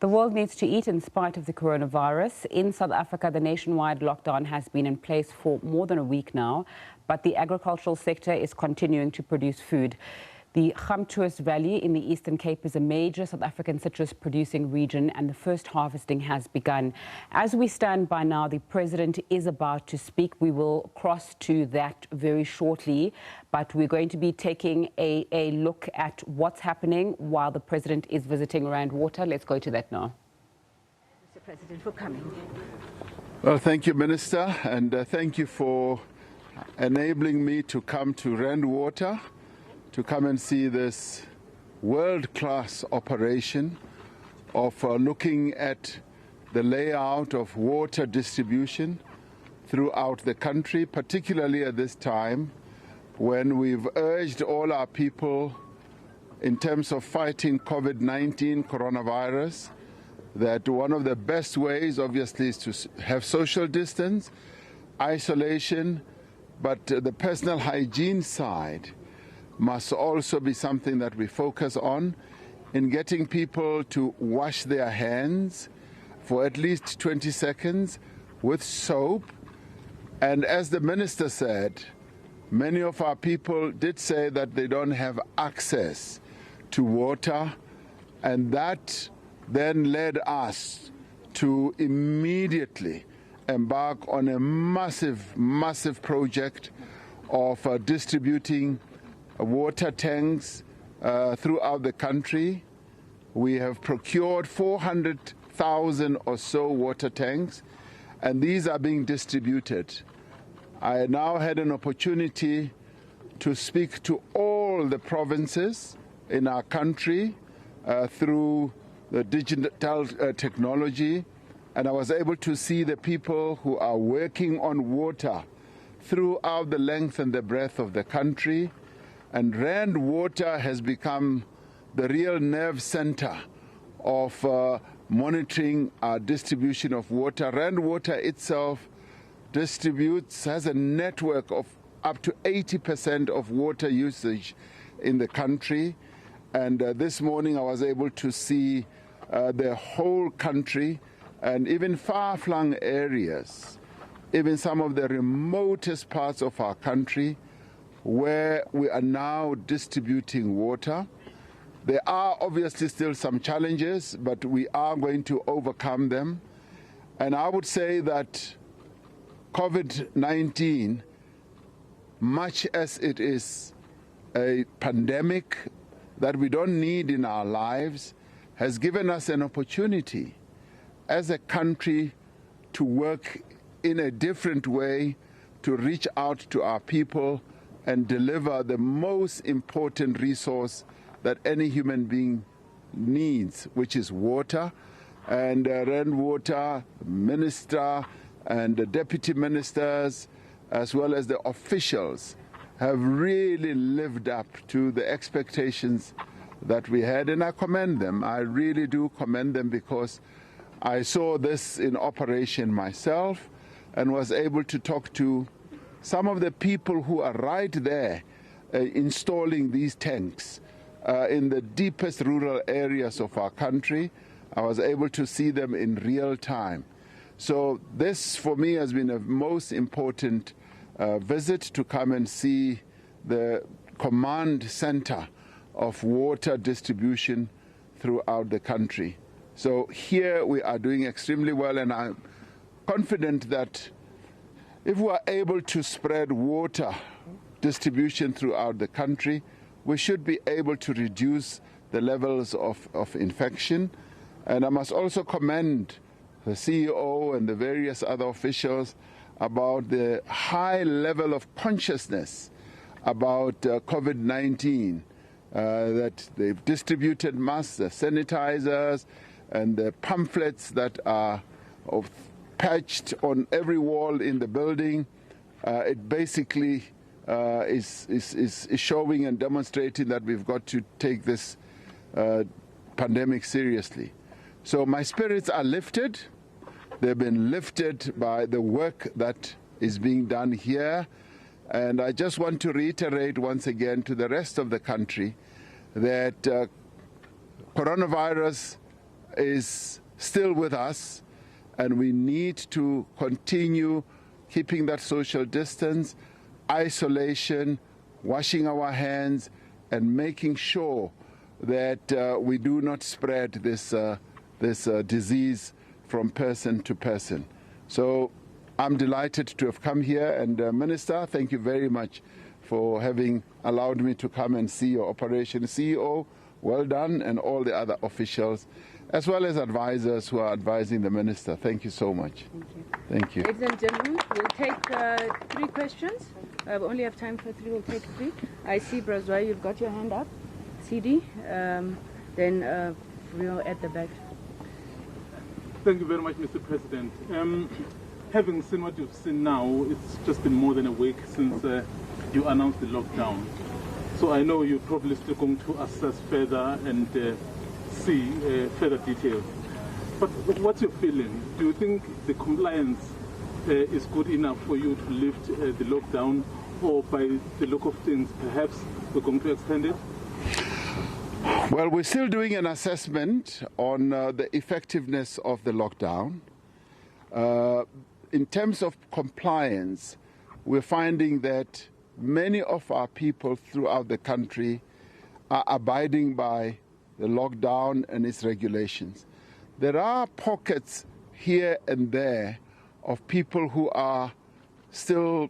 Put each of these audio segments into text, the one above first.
The world needs to eat in spite of the coronavirus. In South Africa, the nationwide lockdown has been in place for more than a week now, but the agricultural sector is continuing to produce food. The Gauteng Valley in the Eastern Cape is a major South African citrus producing region, and the first harvesting has begun. As we stand by now, the president is about to speak. We will cross to that very shortly, but we're going to be taking a look at what's happening while the president is visiting Rand Water. Let's go to that now. Mr. President, for coming. Well, thank you, Minister, and thank you for enabling me to come to Rand Water to come and see this world-class operation of looking at the layout of water distribution throughout the country, particularly at this time when we've urged all our people in terms of fighting COVID-19 coronavirus, that one of the best ways obviously is to have social distance, isolation, but the personal hygiene side must also be something that we focus on in getting people to wash their hands for at least 20 seconds with soap. And as the minister said, many of our people did say that they don't have access to water, and that then led us to immediately embark on a massive project of distributing water tanks throughout the country. We have procured 400,000 or so water tanks, and these are being distributed. I now had an opportunity to speak to all the provinces in our country through the digital technology, and I was able to see the people who are working on water throughout the length and the breadth of the country. And Rand Water has become the real nerve center of monitoring our distribution of water. Rand Water itself has a network of up to 80% of water usage in the country. And this morning I was able to see the whole country and even far-flung areas, even some of the remotest parts of our country, where we are now distributing water. There are obviously still some challenges, but we are going to overcome them. And I would say that COVID-19, much as it is a pandemic that we don't need in our lives, has given us an opportunity as a country to work in a different way, to reach out to our people and deliver the most important resource that any human being needs, which is water. And Rand Water Minister and the deputy ministers, as well as the officials, have really lived up to the expectations that we had, and I commend them. I really do commend them, because I saw this in operation myself and was able to talk to some of the people who are right there installing these tanks in the deepest rural areas of our country. I was able to see them in real time. So this, for me, has been a most important visit to come and see the command center of water distribution throughout the country. So here we are doing extremely well, and I'm confident that if we are able to spread water distribution throughout the country, we should be able to reduce the levels of infection. And I must also commend the CEO and the various other officials about the high level of consciousness about COVID-19, that they've distributed masks, the sanitizers, and the pamphlets that are patched on every wall in the building. It basically is showing and demonstrating that we've got to take this pandemic seriously. So my spirits are lifted. They've been lifted by the work that is being done here. And I just want to reiterate once again to the rest of the country that coronavirus is still with us, and we need to continue keeping that social distance, isolation, washing our hands, and making sure that we do not spread this disease from person to person. So I'm delighted to have come here, and Minister, thank you very much for having allowed me to come and see your operation. CEO, well done, and all the other officials, as well as advisors who are advising the Minister. Thank you so much. Thank you. Thank you. Ladies and gentlemen, we'll take 3 questions. We only have time for 3. We'll take 3. I see, Brazil, you've got your hand up. CD, then we're at the back. Thank you very much, Mr. President. Having seen what you've seen now, it's just been more than a week since you announced the lockdown. So I know you're probably still going to assess further and see further details. But what's your feeling? Do you think the compliance is good enough for you to lift the lockdown, or by the look of things, perhaps we're going to extend it? Well, we're still doing an assessment on the effectiveness of the lockdown. In terms of compliance, we're finding that many of our people throughout the country are abiding by the lockdown and its regulations. There are pockets here and there of people who are still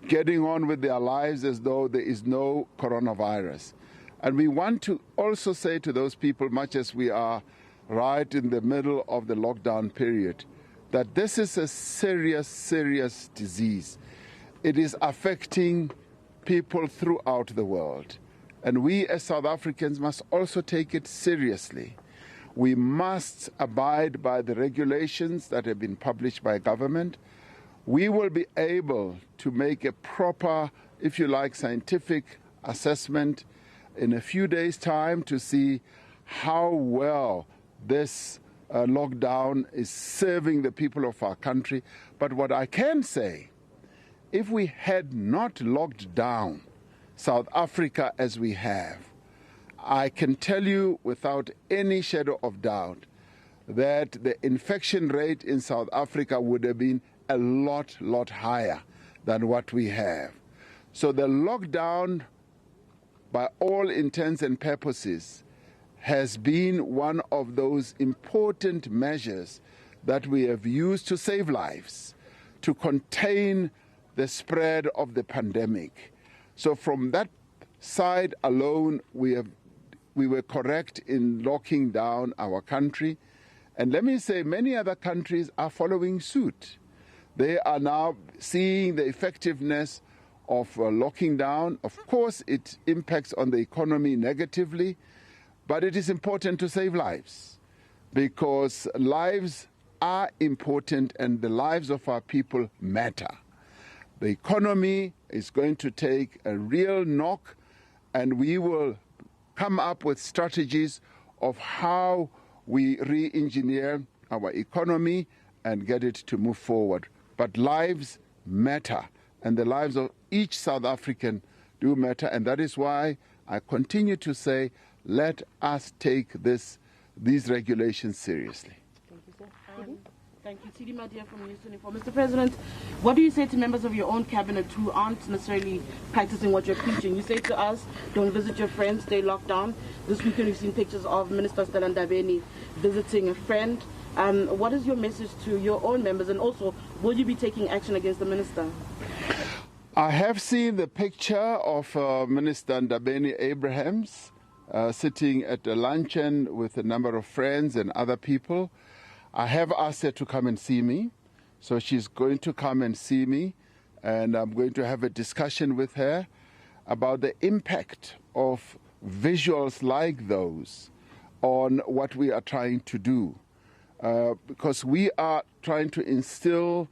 getting on with their lives as though there is no coronavirus. And we want to also say to those people, much as we are right in the middle of the lockdown period, that this is a serious, serious disease. It is affecting people throughout the world. And we as South Africans must also take it seriously. We must abide by the regulations that have been published by government. We will be able to make a proper, if you like, scientific assessment in a few days' time to see how well this lockdown is serving the people of our country. But what I can say, if we had not locked down South Africa as we have, I can tell you without any shadow of doubt that the infection rate in South Africa would have been a lot higher than what we have. So the lockdown, by all intents and purposes, has been one of those important measures that we have used to save lives, to contain the spread of the pandemic. So from that side alone, we were correct in locking down our country. And let me say, many other countries are following suit. They are now seeing the effectiveness of locking down. Of course, it impacts on the economy negatively, but it is important to save lives, because lives are important and the lives of our people matter. The economy is going to take a real knock, and we will come up with strategies of how we re-engineer our economy and get it to move forward. But lives matter, and the lives of each South African do matter, and that is why I continue to say, let us take these regulations seriously. Thank you, sir. Thank you. Sidi Madia from News 24. Mr. President, what do you say to members of your own cabinet who aren't necessarily practicing what you're preaching? You say to us, don't visit your friends, stay locked down. This weekend we've seen pictures of Minister Lindiwe visiting a friend. What is your message to your own members, and also, will you be taking action against the minister? I have seen the picture of Minister Ndabeni Abrahams sitting at a luncheon with a number of friends and other people. I have asked her to come and see me, so she's going to come and see me, and I'm going to have a discussion with her about the impact of visuals like those on what we are trying to do. Because we are trying to instill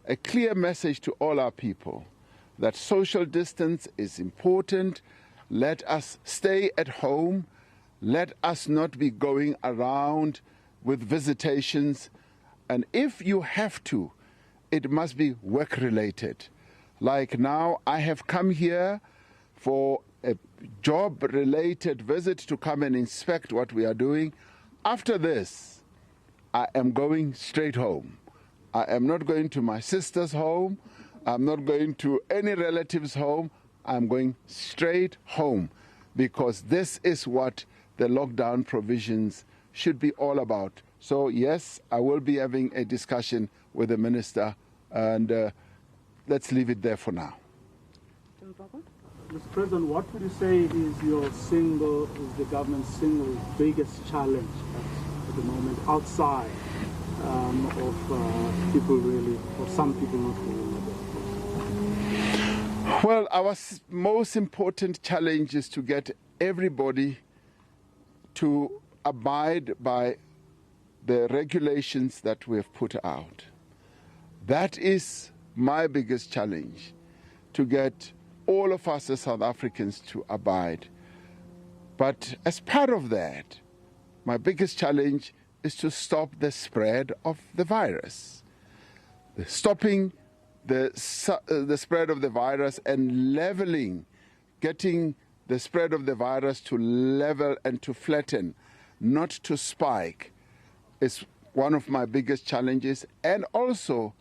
a clear message to all our people that social distance is important. Let us stay at home. Let us not be going around with visitations. And if you have to, it must be work-related. Like now, I have come here for a job-related visit to come and inspect what we are doing. After this, I am going straight home. I am not going to my sister's home. I'm not going to any relative's home. I'm going straight home, because this is what the lockdown provisions should be all about. So yes, I will be having a discussion with the minister, and let's leave it there for now. Mr. President, what would you say is the government's single biggest challenge at the moment outside of people really, or some people not really? Well, our most important challenge is to get everybody to abide by the regulations that we have put out. That is my biggest challenge, to get all of us as South Africans to abide. But as part of that, my biggest challenge is to stop the spread of the virus. Stopping the spread of the virus and leveling, getting the spread of the virus to level and to flatten, not to spike, is one of my biggest challenges, and also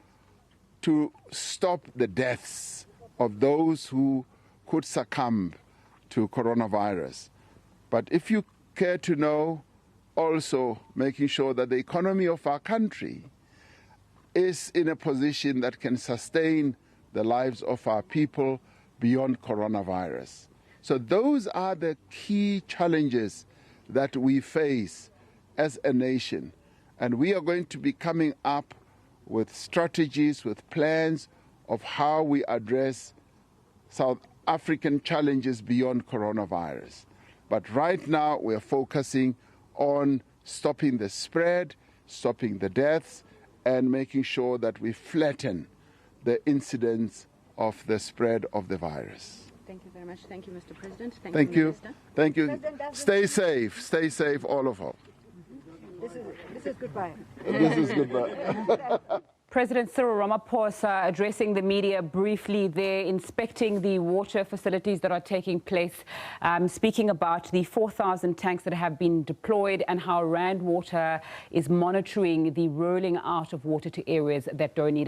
to stop the deaths of those who could succumb to coronavirus. But if you care to know, also making sure that the economy of our country is in a position that can sustain the lives of our people beyond coronavirus. So those are the key challenges that we face as a nation. And we are going to be coming up with strategies, with plans of how we address South African challenges beyond coronavirus. But right now we are focusing on stopping the spread, stopping the deaths, and making sure that we flatten the incidence of the spread of the virus. Thank you very much. Thank you, Mr. President. Thank you. Minister. Thank you. Stay safe, all of you. This is goodbye. This is goodbye. President Cyril Ramaphosa addressing the media briefly there, inspecting the water facilities that are taking place, speaking about the 4,000 tanks that have been deployed and how Rand Water is monitoring the rolling out of water to areas that don't need it.